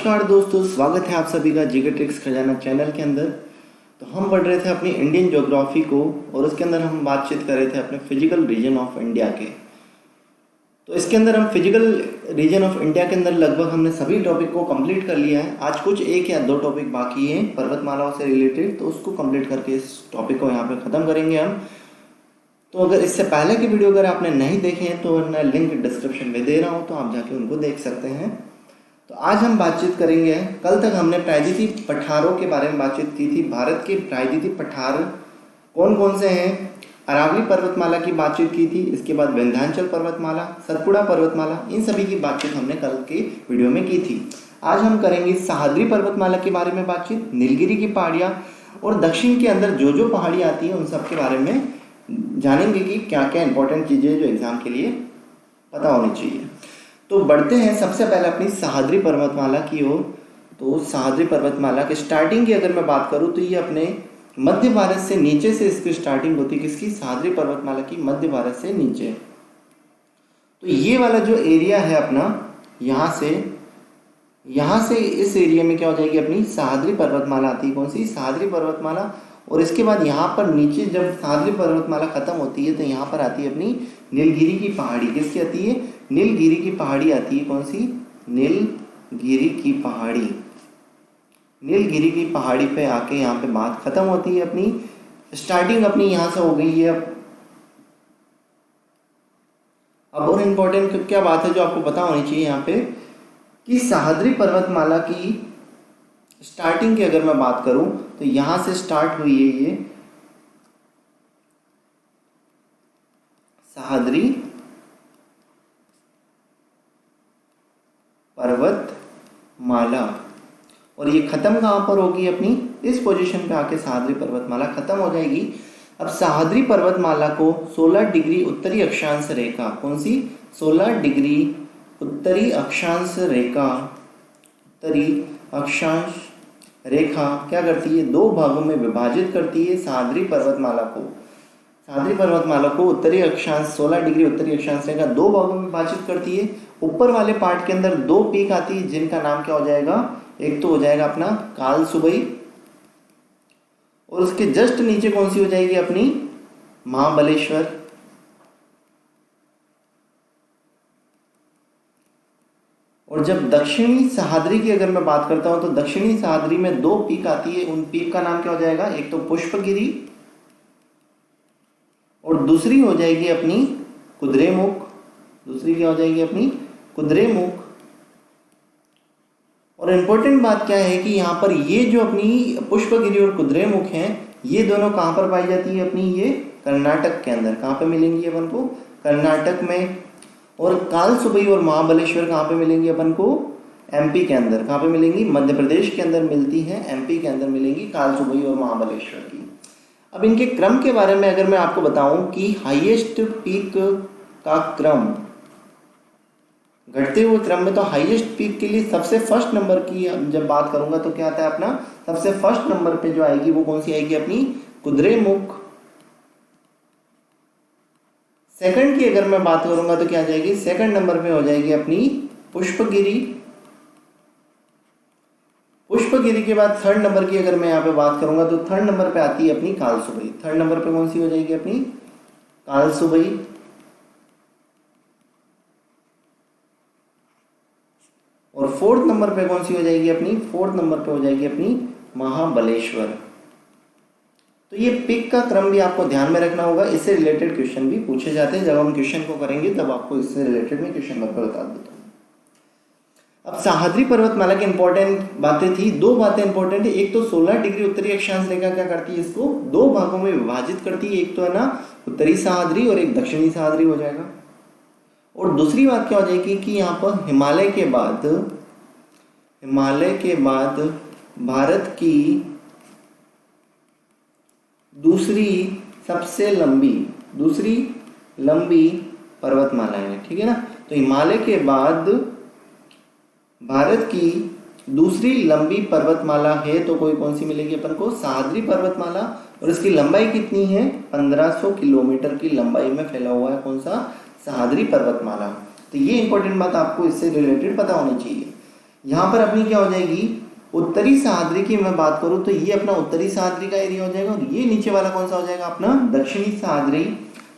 नमस्कार दोस्तों, स्वागत है आप सभी का जीके ट्रिक्स खजाना चैनल के अंदर। तो हम पढ़ रहे थे अपनी इंडियन ज्योग्राफी को और उसके अंदर हम बातचीत कर रहे थे अपने फिजिकल रीजन ऑफ इंडिया के। तो इसके अंदर हम फिजिकल रीजन ऑफ इंडिया के अंदर लगभग हमने सभी टॉपिक को कंप्लीट कर लिया है। आज कुछ एक या दो टॉपिक बाकी हैं पर्वतमालाओं से रिलेटेड, तो उसको कंप्लीट करके इस टॉपिक को यहाँ पे ख़त्म करेंगे हम। तो अगर इससे पहले की वीडियो अगर आपने नहीं देखे हैं तो मैं लिंक डिस्क्रिप्शन में दे रहा हूँ, तो आप जाके उनको देख सकते हैं। तो आज हम बातचीत करेंगे, कल तक हमने प्रायद्वीपीय पठारों के बारे में बातचीत की थी। भारत के प्रायद्वीपीय पठार कौन कौन से हैं, अरावली पर्वतमाला की बातचीत की थी, इसके बाद विंध्याचल पर्वतमाला, सतपुड़ा पर्वतमाला, इन सभी की बातचीत हमने कल के वीडियो में की थी। आज हम करेंगे सह्याद्री पर्वतमाला के बारे में बातचीत, नीलगिरी की पहाड़ियाँ और दक्षिण के अंदर जो जो पहाड़ी आती है उन सब के बारे में जानेंगे कि क्या क्या इंपॉर्टेंट चीज़ें जो एग्जाम के लिए पता होनी चाहिए। तो बढ़ते हैं सबसे पहले अपनी सह्याद्री पर्वतमाला की ओर। तो सह्याद्री पर्वतमाला के स्टार्टिंग की अगर मैं बात करूं तो ये अपने मध्य भारत से नीचे से इसकी स्टार्टिंग होती है। किसकी? सह्याद्री पर्वतमाला की मध्य भारत से नीचे। तो ये वाला जो एरिया है अपना, यहाँ से इस एरिया में क्या हो जाएगी, अपनी सह्याद्री पर्वतमाला आती है। कौन सी? सह्याद्री पर्वतमाला। और इसके बाद यहाँ पर नीचे जब सह्याद्री पर्वतमाला खत्म होती है तो यहाँ पर आती है अपनी नीलगिरी की पहाड़ी। किसकी आती है? नीलगिरी की पहाड़ी आती है। कौन सी? नीलगिरी की पहाड़ी। नीलगिरी की पहाड़ी पे आके यहाँ पे बात खत्म होती है, अपनी स्टार्टिंग अपनी यहाँ से हो गई है। अब और इम्पोर्टेंट क्या बात है जो आपको पता होनी चाहिए यहाँ पे, कि सह्याद्री पर्वतमाला की स्टार्टिंग की अगर मैं बात करूं तो यहां से स्टार्ट हुई है ये सह्याद्री पर्वतमाला, और ये खत्म कहां पर होगी? अपनी इस पोजीशन पे आके सह्याद्री पर्वतमाला खत्म हो जाएगी। अब सह्याद्री पर्वतमाला को 16 डिग्री उत्तरी अक्षांश रेखा, कौन सी? 16 डिग्री उत्तरी अक्षांश रेखा, उत्तरी अक्षांश रेखा क्या करती है? दो भागों में विभाजित करती है सह्याद्री पर्वतमाला को। सह्याद्री पर्वतमाला को उत्तरी अक्षांश 16 डिग्री उत्तरी अक्षांश रेखा दो भागों में विभाजित करती है। ऊपर वाले पार्ट के अंदर दो पीक आती है जिनका नाम क्या हो जाएगा? एक तो हो जाएगा अपना कालसुबई, और उसके जस्ट नीचे कौन सी हो जाएगी? अपनी महाबलेश्वर। और जब दक्षिणी सह्याद्री की अगर मैं बात करता हूं तो दक्षिणी सह्याद्री में दो पीक आती है, उन पीक का नाम क्या हो जाएगा? एक तो पुष्पगिरी और दूसरी हो जाएगी अपनी कुद्रेमुख। दूसरी क्या हो जाएगी? अपनी कुद्रेमुख। और इम्पोर्टेंट बात क्या है कि यहाँ पर ये जो अपनी पुष्पगिरी और कुद्रेमुख हैं, ये दोनों कहाँ पर पाई जाती है? अपनी ये कर्नाटक के अंदर। कहाँ पे मिलेंगी अपन को? कर्नाटक में। और कालसुबई और महाबलेश्वर कहाँ पे मिलेंगी अपन को? एमपी के अंदर। कहाँ पे मिलेंगी? मध्य प्रदेश के अंदर मिलती हैं, एमपी के अंदर मिलेंगी कालसुबई और महाबलेश्वर की। अब इनके क्रम के बारे में अगर मैं आपको बताऊं कि हाईएस्ट पीक का क्रम घटते हुए क्रम में, तो हाईएस्ट पीक के लिए सबसे फर्स्ट नंबर की जब बात करूंगा तो क्या आता है अपना? सबसे फर्स्ट नंबर पे जो आएगी वो कौन सी आएगी? अपनी कुद्रेमुख। सेकंड की अगर मैं बात करूंगा तो क्या आ जाएगी? सेकंड नंबर पे हो जाएगी अपनी पुष्पगिरी। पुष्पगिरी के बाद थर्ड नंबर की अगर मैं यहाँ पे बात करूंगा तो थर्ड नंबर पे आती है अपनी कालसुबई। थर्ड नंबर पे कौन सी हो जाएगी? अपनी कालसुबई। और फोर्थ नंबर पे कौन सी हो जाएगी? अपनी फोर्थ नंबर पे हो जाएगी अपनी महाबलेश्वर। तो ये पिक का क्रम भी आपको ध्यान में रखना होगा। इससे रिलेटेड क्वेश्चन भी पूछे जाते हैं। जब हम क्वेश्चन को करेंगे तब आपको इससे रिलेटेड में क्वेश्चन पेपर बता देता हूँ। अब सह्याद्री पर्वतमाला की इंपॉर्टेंट बातें थी, दो बातें इंपॉर्टेंट है। एक तो 16 डिग्री उत्तरी अक्षांश रेखा क्या करती है? इसको दो भागों में विभाजित करती है। एक तो है ना उत्तरी सह्याद्री और एक दक्षिणी सह्याद्री हो जाएगा। और दूसरी बात क्या हो जाएगी कि यहाँ पर हिमालय के बाद भारत की दूसरी लंबी पर्वतमाला है, ठीक है ना। तो हिमालय के बाद भारत की दूसरी लंबी पर्वतमाला है तो कोई कौन सी मिलेगी अपन को? सह्याद्री पर्वतमाला। और इसकी लंबाई कितनी है? 1500 किलोमीटर की लंबाई में फैला हुआ है कौन सा? सह्याद्री पर्वतमाला। तो ये इंपॉर्टेंट बात आपको इससे रिलेटेड पता होनी चाहिए। यहाँ पर अपनी क्या हो जाएगी, उत्तरी सह्याद्री की मैं बात करूँ तो ये अपना उत्तरी सह्याद्री का एरिया हो जाएगा, और ये नीचे वाला कौन सा हो जाएगा अपना दक्षिणी सह्याद्री।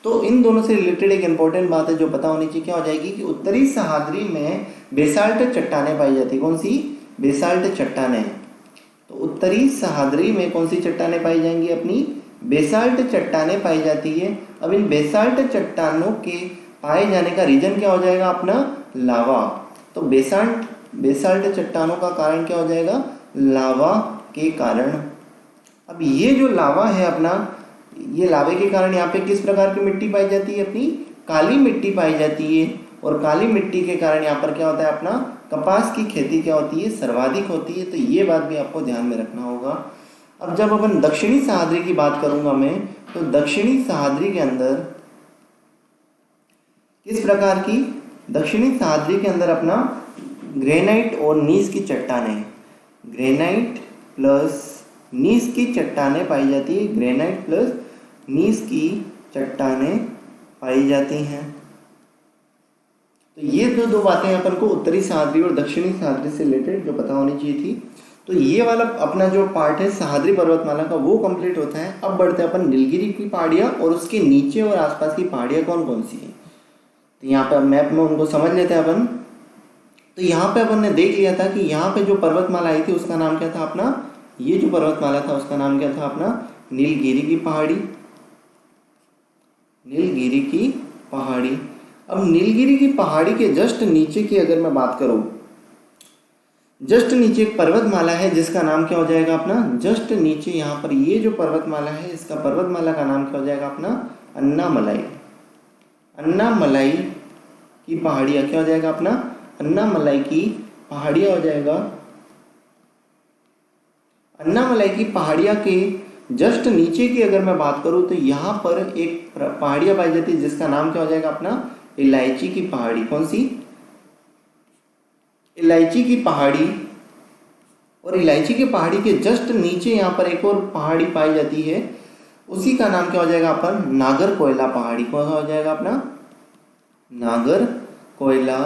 तो इन दोनों से रिलेटेड एक इंपॉर्टेंट बात है जो पता होनी चाहिए, क्या हो जाएगी कि उत्तरी सह्याद्री में बेसाल्ट चट्टानें पाई जाती है। कौन सी? बेसाल्ट चट्टानें। तो उत्तरी सह्याद्री में कौन सी चट्टानें पाई जाएंगी? अपनी बेसाल्ट चट्टानें पाई जाती है। अब इन बेसाल्ट चट्टानों के पाए जाने का रीजन क्या हो जाएगा अपना? लावा। तो बेसाल्ट चट्टानों का कारण क्या हो जाएगा? लावा के कारण। अब ये जो लावा है अपना, ये लावे के कारण यहाँ पे किस प्रकार की मिट्टी पाई जाती है? अपनी काली मिट्टी पाई जाती है। और काली मिट्टी के कारण यहाँ पर क्या होता है अपना? कपास की खेती क्या होती है? सर्वाधिक होती है। तो ये बात भी आपको ध्यान में रखना होगा। अब जब अपन दक्षिणी सह्याद्री की बात करूंगा मैं, तो दक्षिणी सह्याद्री के अंदर किस प्रकार की? दक्षिणी सह्याद्री के अंदर अपना ग्रेनाइट और नीस की चट्टानें, ग्रेनाइट प्लस नीस की चट्टानें पाई जाती है। ग्रेनाइट प्लस नीस की चट्टानें पाई जाती हैं। तो ये दो बातें अपन को उत्तरी सह्याद्री और दक्षिणी सह्याद्री से रिलेटेड जो पता होनी चाहिए थी। तो ये वाला अपना जो पार्ट है सह्याद्री पर्वतमाला का वो कंप्लीट होता है। अब बढ़ते हैं अपन नीलगिरी की पहाड़ियाँ और उसके नीचे और आसपास की पहाड़ियाँ कौन कौन सी हैं। तो यहाँ पे मैप में उनको समझ लेते हैं अपन। तो यहाँ पे अपन ने देख लिया था कि यहाँ पे जो पर्वतमाला आई थी उसका नाम क्या था अपना? ये जो पर्वतमाला था उसका नाम क्या था अपना? नीलगिरी की पहाड़ी। नीलगिरी की पहाड़ी। अब नीलगिरी की पहाड़ी के जस्ट नीचे की अगर मैं बात करूं, जस्ट नीचे एक पर्वतमाला है जिसका नाम क्या हो जाएगा अपना? जस्ट नीचे यहाँ पर ये जो पर्वतमाला है इसका पर्वतमाला का नाम क्या हो जाएगा अपना? अन्नामलाई। अन्नामलाई की पहाड़ियाँ क्या हो जाएगा अपना? अन्नामलाई की पहाड़ियाँ हो जाएगा। अन्नामलाई की पहाड़ियाँ के जस्ट नीचे की अगर मैं बात करूँ तो यहाँ पर एक पहाड़ियाँ पाई जाती है जिसका नाम क्या हो जाएगा अपना? इलायची की पहाड़ी। कौन सी? इलायची की पहाड़ी। और इलायची की पहाड़ी के जस्ट नीचे यहाँ पर एक और पहाड़ी पाई जाती है, उसी का नाम क्या हो जाएगा अपन? नागरकोइला पहाड़ी। कौन सा हो जाएगा अपना? नागरकोइला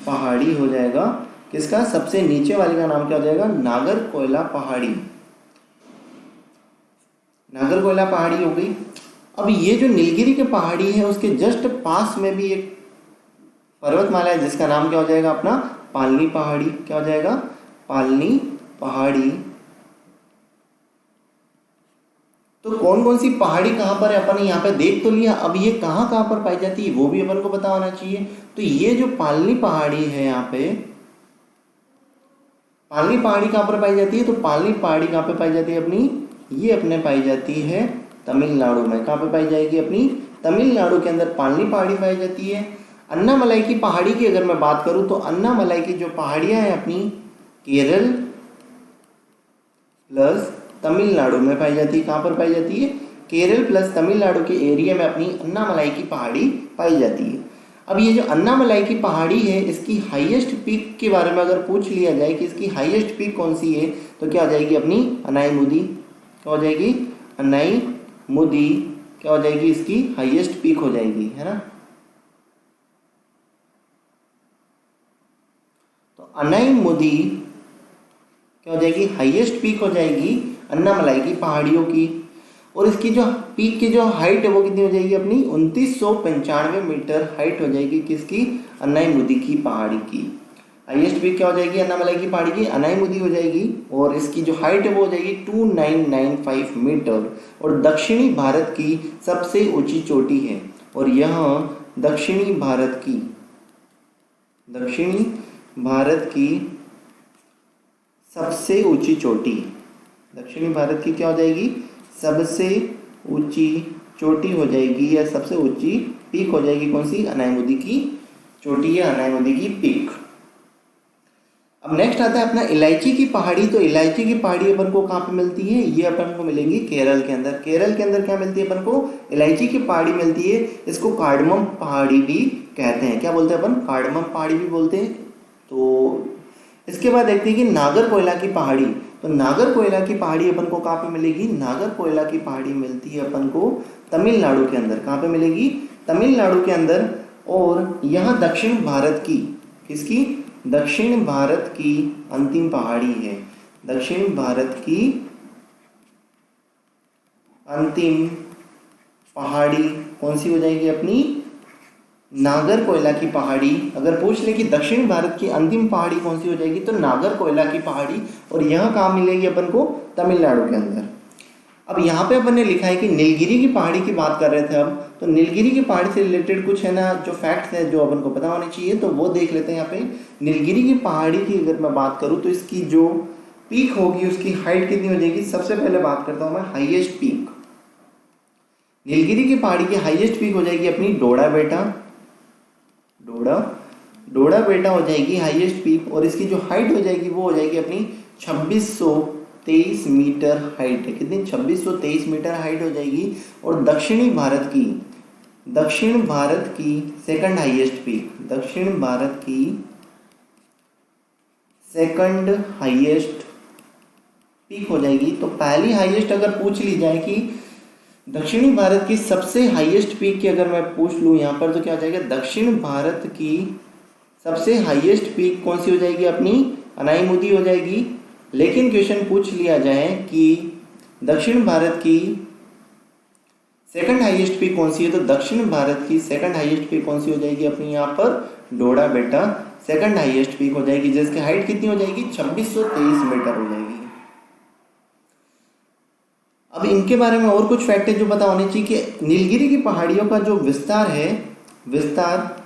पहाड़ी हो जाएगा। किसका? सबसे नीचे वाले का नाम क्या हो जाएगा? नागरकोइला पहाड़ी। नागरकोइला पहाड़ी हो गई। अब ये जो नीलगिरी की पहाड़ी है उसके जस्ट पास में भी एक पर्वतमाला है जिसका नाम क्या हो जाएगा अपना? पालनी पहाड़ी। क्या हो जाएगा? पालनी पहाड़ी। तो कौन कौन सी पहाड़ी कहाँ पर है अपन यहाँ पे देख तो लिया। अब ये कहाँ कहाँ पर पाई जाती है वो भी अपन को पता होना चाहिए। तो ये जो पालनी पहाड़ी है, यहाँ पे पालनी पहाड़ी कहाँ पर पाई जाती है? तो पालनी पहाड़ी कहाँ पे पाई जाती है अपनी? ये अपने पाई जाती है तमिलनाडु में। कहाँ पे पाई जाएगी? अपनी तमिलनाडु के अंदर पालनी पहाड़ी पाई जाती है। अन्नामलाई की पहाड़ी की अगर मैं बात करूं तो अन्नामलाई की जो पहाड़ियां हैं अपनी केरल प्लस तमिलनाडु में पाई जाती है। कहाँ पर पाई जाती है? केरल प्लस तमिलनाडु के एरिया में अपनी अन्नामलाई की पहाड़ी पाई जाती है। अब ये जो अन्नामलाई की पहाड़ी है इसकी हाईएस्ट पीक के बारे में अगर पूछ लिया जाए कि इसकी हाईएस्ट पीक कौन सी है, तो क्या हो जाएगी अपनी? अनाईमुदी। क्या हो जाएगी? अनाईमुदी। क्या हो जाएगी? इसकी हाईएस्ट पीक हो जाएगी, है ना। तो अनाईमुदी क्या हो जाएगी? हाईएस्ट पीक हो जाएगी अन्नामलाई की पहाड़ियों की। और इसकी जो पीक की जो हाइट है वो कितनी हो जाएगी अपनी? 2995 मीटर हाइट हो जाएगी। किसकी? अनाईमुदी की पहाड़ी की। हाईएस्ट पीक क्या हो जाएगी अन्नामलाई की पहाड़ी की? अनाईमुदी हो जाएगी। और इसकी जो हाइट है वो हो जाएगी 2995 मीटर। और दक्षिणी भारत की सबसे ऊंची चोटी है। और यह दक्षिणी भारत की सबसे ऊंची चोटी, दक्षिणी भारत की क्या हो जाएगी? सबसे ऊंची चोटी हो जाएगी या सबसे ऊंची पीक हो जाएगी। कौन सी? अनाईमुदी की चोटी या अनाईमुदी की पीक। अब नेक्स्ट आता है अपना इलायची की पहाड़ी। तो इलायची की पहाड़ी अपन को कहाँ पे मिलती है? ये अपन को मिलेंगी केरल के अंदर। केरल के अंदर क्या मिलती है अपन को? इलायची की पहाड़ी मिलती है। इसको कार्डमम पहाड़ी भी कहते हैं। क्या बोलते हैं अपन? कार्डमम पहाड़ी भी बोलते हैं। तो इसके बाद देखते हैं कि नागरकोइला की पहाड़ी। तो नागरकोइला की पहाड़ी अपन को कहाँ पे मिलेगी? नागरकोइला की पहाड़ी मिलती है अपन को तमिलनाडु के अंदर। कहाँ पे मिलेगी? तमिलनाडु के अंदर। और यह दक्षिण भारत की, किसकी? दक्षिण भारत की अंतिम पहाड़ी है, दक्षिण भारत की अंतिम पहाड़ी कौन सी हो जाएगी अपनी, नागरकोइला की पहाड़ी। अगर पूछ ले कि दक्षिण भारत की अंतिम पहाड़ी कौन सी हो जाएगी तो नागरकोइला की पहाड़ी, और यह कहाँ मिलेगी अपन को, तमिलनाडु के अंदर। अब यहाँ पे अपन ने लिखा है कि नीलगिरी की पहाड़ी की बात कर रहे थे अब, तो नीलगिरी की पहाड़ी से रिलेटेड कुछ है ना जो फैक्ट्स हैं जो अपन को पता होने चाहिए, तो वो देख लेते हैं यहाँ पे। नीलगिरी की पहाड़ी की अगर मैं बात करूँ तो इसकी जो पीक होगी उसकी हाइट कितनी हो जाएगी। सबसे पहले बात करता हूँ मैं हाईएस्ट पीक। नीलगिरी की पहाड़ी की हाईएस्ट पीक हो जाएगी अपनी डोडा बेटा, डोडा बेटा हो जाएगी हाईएस्ट पीक, और इसकी जो हाइट हो जाएगी वो हो जाएगी अपनी 2623 मीटर हाइट है। कितनी, 2623 मीटर हाइट हो जाएगी। और दक्षिण भारत की सेकंड हाईएस्ट पीक, दक्षिण भारत की सेकंड हाईएस्ट पीक हो जाएगी। तो पहली हाईएस्ट अगर पूछ ली जाए कि दक्षिणी भारत की सबसे हाईएस्ट पीक की अगर मैं पूछ लूँ यहाँ पर तो क्या हो जाएगा, दक्षिण भारत की सबसे हाईएस्ट पीक कौन सी हो जाएगी अपनी, अनाईमुदी हो जाएगी। लेकिन क्वेश्चन पूछ लिया जाए कि दक्षिण भारत की सेकंड हाईएस्ट पीक कौन सी है, तो दक्षिण भारत की सेकंड हाईएस्ट पीक कौन सी हो जाएगी अपनी यहाँ पर, डोडा बेटा सेकंड हाईएस्ट पीक हो जाएगी, जिसकी हाइट कितनी हो जाएगी, 2623 मीटर हो जाएगी। अब इनके बारे में और कुछ फैक्ट है जो पता होने चाहिए कि नीलगिरी की पहाड़ियों का जो विस्तार है, विस्तार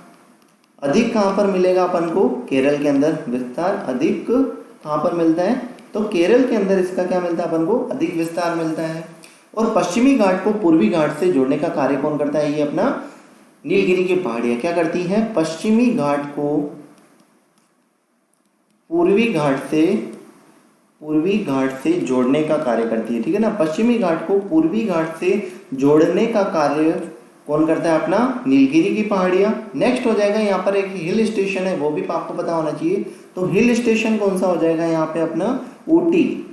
अधिक कहाँ पर मिलेगा अपन को, केरल के अंदर। विस्तार अधिक कहाँ पर मिलता है, तो केरल के अंदर इसका क्या मिलता है अपन को, अधिक विस्तार मिलता है। और पश्चिमी घाट को पूर्वी घाट से जोड़ने का कार्य कौन करता है, ये अपना नीलगिरी की पहाड़ियाँ क्या करती हैं, पश्चिमी घाट को पूर्वी घाट से जोड़ने का कार्य करती है, ठीक है ना। पश्चिमी घाट को पूर्वी घाट से जोड़ने का कार्य कौन करता है, अपना नीलगिरी की पहाड़ियाँ। नेक्स्ट हो जाएगा यहाँ पर एक हिल स्टेशन है, वो भी आपको पता होना चाहिए। तो हिल स्टेशन कौन सा हो जाएगा यहाँ पे अपना, ऊटी,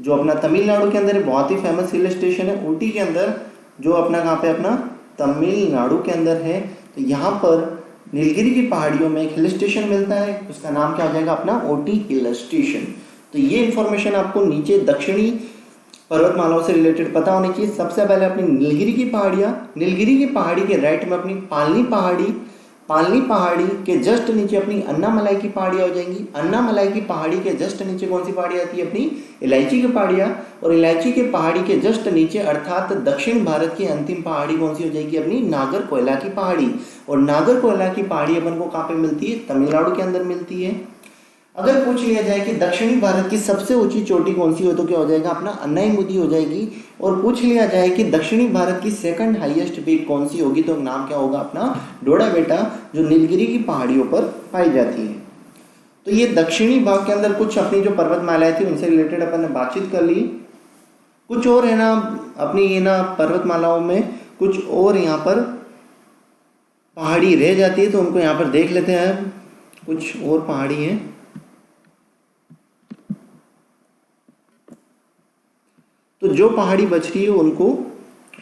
जो अपना तमिलनाडु के अंदर बहुत ही फेमस हिल स्टेशन है ऊटी के अंदर, जो अपना कहाँ पे, अपना तमिलनाडु के अंदर है। तो यहाँ पर नीलगिरी की पहाड़ियों में एक हिल स्टेशन मिलता है, उसका नाम क्या हो जाएगा अपना, ऊटी हिल स्टेशन। तो ये इंफॉर्मेशन आपको नीचे दक्षिणी पर्वतमालाओं से रिलेटेड पता होनी चाहिए। सबसे पहले अपनी नीलगिरी की पहाड़ियाँ, नीलगिरी की पहाड़ी के राइट में अपनी पालनी पहाड़ी के जस्ट नीचे अपनी अन्नामलाई की पहाड़ियाँ हो जाएंगी। अन्नामलाई की पहाड़ी के जस्ट नीचे कौन सी पहाड़ी आती है, अपनी इलायची की पहाड़ियाँ। और इलायची की पहाड़ी के जस्ट नीचे अर्थात दक्षिण भारत की अंतिम पहाड़ी कौन सी हो जाएगी, अपनी नागरकोइला की पहाड़ी। और नागरकोइला की पहाड़ी अपन को कहाँ पे मिलती है, तमिलनाडु के अंदर मिलती है। अगर पूछ लिया जाए कि दक्षिणी भारत की सबसे ऊंची चोटी कौन सी हो, तो क्या हो जाएगा अपना, अन्नाईमुदी हो जाएगी। और पूछ लिया जाए कि दक्षिणी भारत की सेकंड हाईएस्ट पीक कौन सी होगी, तो नाम क्या होगा अपना, डोडा बेटा, जो नीलगिरी की पहाड़ियों पर पाई जाती है। तो ये दक्षिणी भाग के अंदर कुछ अपनी जो पर्वतमालाएं थी उनसे रिलेटेड अपन ने बातचीत कर ली। कुछ और है ना अपनी ये ना पर्वतमालाओं में कुछ और यहाँ पर पहाड़ी रह जाती है, तो उनको यहाँ पर देख लेते हैं। कुछ और पहाड़ी है, तो जो पहाड़ी बच रही है उनको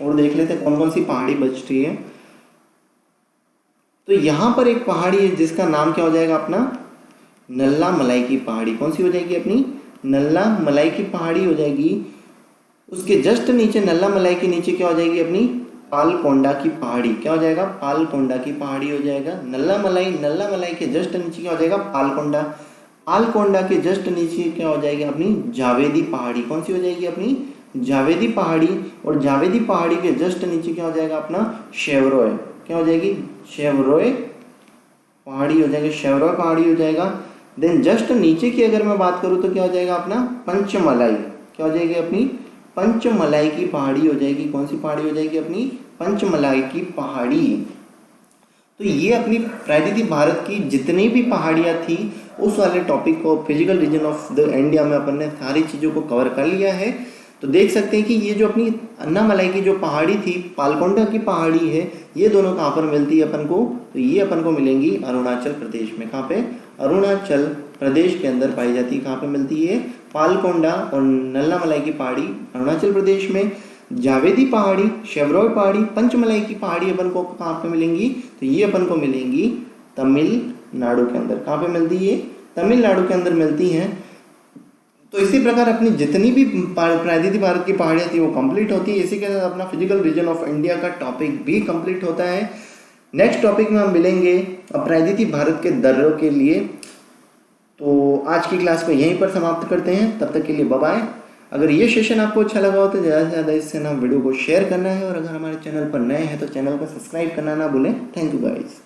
और देख लेते हैं कौन कौन सी पहाड़ी बच रही है। तो यहाँ पर एक पहाड़ी है जिसका नाम क्या हो जाएगा अपना, नल्ला मलाई की पहाड़ी। कौन सी हो जाएगी अपनी, नल्ला मलाई की पहाड़ी हो जाएगी। उसके जस्ट नीचे नल्ला मलाई के नीचे क्या हो जाएगी अपनी, पालकोंडा की पहाड़ी। क्या हो जाएगा, पालकोंडा की पहाड़ी हो जाएगा। नल्ला मलाई के जस्ट नीचे क्या हो जाएगा, पालकोंडा के जस्ट नीचे क्या हो जाएगी अपनी, जावेदी पहाड़ी। कौन सी हो जाएगी अपनी, जावेदी पहाड़ी। और जावेदी पहाड़ी के जस्ट नीचे क्या हो जाएगा अपना, शेवरॉय। क्या हो जाएगी, शेवरॉय पहाड़ी हो जाएगी, शेवरॉय पहाड़ी हो जाएगा। देन जस्ट नीचे की अगर मैं बात करूँ तो क्या हो जाएगा अपना, पंचमलाई। क्या हो जाएगी अपनी, पंचमलाई की पहाड़ी हो जाएगी। कौन सी पहाड़ी हो जाएगी अपनी, पंचमलाई की पहाड़ी। तो ये अपनी प्रायद्वीपीय भारत की जितनी भी पहाड़ियाँ थी उस वाले टॉपिक को physical region of the India में अपन ने सारी चीज़ों को कवर कर लिया है। तो देख सकते हैं कि ये जो अपनी अन्नामलाई की जो पहाड़ी थी, पालकोंडा की पहाड़ी है, ये दोनों कहाँ पर मिलती है अपन को, तो ये अपन को मिलेंगी अरुणाचल प्रदेश में। कहाँ पे, अरुणाचल प्रदेश के अंदर पाई जाती है। कहाँ पे मिलती है, पालकोंडा और नल्लामलाई की पहाड़ी अरुणाचल प्रदेश में। जावेदी पहाड़ी, शेवरॉय पहाड़ी, पंचमलाई की पहाड़ी अपन को कहाँ पे मिलेंगी, तो ये अपन को मिलेंगी तमिलनाडु के अंदर। कहाँ पे मिलती है, तमिलनाडु के अंदर मिलती हैं। तो इसी प्रकार अपनी जितनी भी प्रायद्वीपीय भारत की पहाड़ियाँ थी वो कंप्लीट होती है। इसी के साथ अपना फिजिकल रीजन ऑफ इंडिया का टॉपिक भी कंप्लीट होता है। नेक्स्ट टॉपिक में हम मिलेंगे प्रायद्वीपीय भारत के दर्रों के लिए। तो आज की क्लास को यहीं पर समाप्त करते हैं, तब तक के लिए बाय बाय। अगर ये सेशन आपको अच्छा लगा हो तो ज़्यादा से ज़्यादा इससे ना वीडियो को शेयर करना है, और अगर हमारे चैनल पर नए हैं तो चैनल को सब्सक्राइब करना ना भूलें। Thank you guys.